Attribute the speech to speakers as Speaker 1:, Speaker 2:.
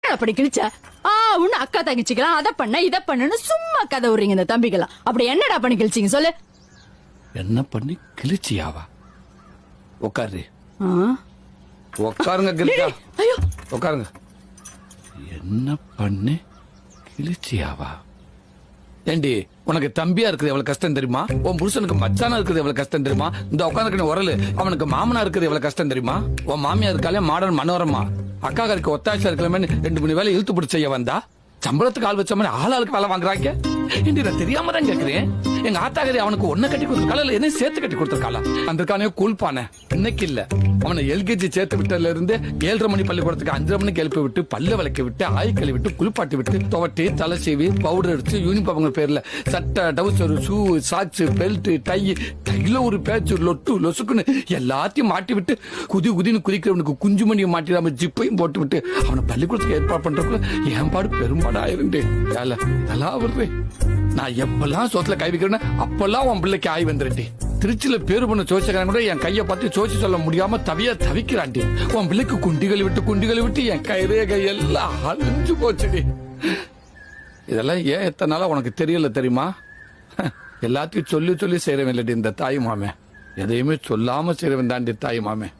Speaker 1: என்ன அப்படி கிழிச்ச? உன்னு அக்கா தங்கச்சிக்கலாம் அதை பண்ண இதை பண்ணுன்னு சும்மா கதை விடுறீங்க இந்த தம்பிக்கலாம். அப்படி என்னடா பண்ணி கிழிச்சிங்க சொல்லு.
Speaker 2: என்ன பண்ணி கிழிச்சியாவா? உட்காரு. உட்காருங்க
Speaker 1: கிழிச்சா. ஐயோ
Speaker 2: உட்காருங்க. என்ன பண்ணி கிழிச்சியாவா? ஏண்டி உனக்கு தம்பியா இருக்குது எவ்வளவு கஷ்டம் தெரியுமா? உன் புருஷனுக்கு மச்சானா இருக்குது எவ்வளவு கஷ்டம் தெரியுமா? இந்த உட்காந்துக்கு உரலு அவனுக்கு மாமனா இருக்குது எவ்வளவு கஷ்டம் தெரியுமா? உன் மாமியா இருக்காலே மாடர்ன் மனோரமா, அக்கா இருக்க ஒத்தாசா இருக்கலாமே 2 மணி வேலை இழுத்து பிடிச்ச செய்ய வந்தா சம்பளத்துக்கு ஆள் வச்ச மாதிரி ஆளுக்கு வேலை வாங்குறாங்க. நான் தெரியாம தான் கேக்குறேன். எங்க ஆத்தாகரி அவனுக்கு ஒன்ன கட்டி கொடுத்துருக்காளா இல்ல என்ன சேர்த்து கட்டி கொடுத்துருக்காளா? அந்த கூழ்பான இன்னைக்கு இல்ல, அவனை எல்கேஜி சேர்த்து விட்டதுல இருந்து 7:30 மணி பள்ளிக்கூடத்துக்கு 5:30 மணிக்கு எழுப்பி விட்டு பல்ல விளக்கி விட்டு ஆய் கழுவி விட்டு குளிப்பாட்டி விட்டு துவட்டி தலை சீவி பவுடர் அடிச்சு யூனிஃபார்ம் பேர்ல சட்டை டவுசர் ஷூ சாக்ஸ் பெல்ட் டைல ஒரு பேச்சு லொட்டு லொசுக்குன்னு எல்லாத்தையும் மாட்டி விட்டு குதின்னு குதிக்கிறவனுக்கு குஞ்சு மணியை மாட்டிடாம ஜிப்பையும் போட்டு விட்டு அவனை பள்ளிக்கூடத்துக்கு ஏற்பாடு பண்றதுக்குள்ள என் பாடு பெரும்பாடு ஆயிருந்தே. இதெல்லாம் வருது. நான் எப்பெல்லாம் சோத்துல கை வைக்கிறேன்னு அப்பெல்லாம் உன் பிள்ளைக்கு ஆய் வந்துருண்டி. திருச்சியில பேரு பண்ண சோச்சக்காரன் கூட என் கையை பார்த்து சோச்சு சொல்ல முடியாம தவிக்கிறாண்டி. உன் பிள்ளைக்கு குண்டிகளை விட்டு என் கையெல்லாம் அழிஞ்சு போச்சுடி. இதெல்லாம் ஏன் எத்தனை நாளா உனக்கு தெரியல தெரியுமா? எல்லாத்தையும் சொல்லி செய்யறவன் இல்லடி இந்த தாய் மாமே. எதையுமே சொல்லாம செய்யறவன் தாண்டி தாய் மாமே.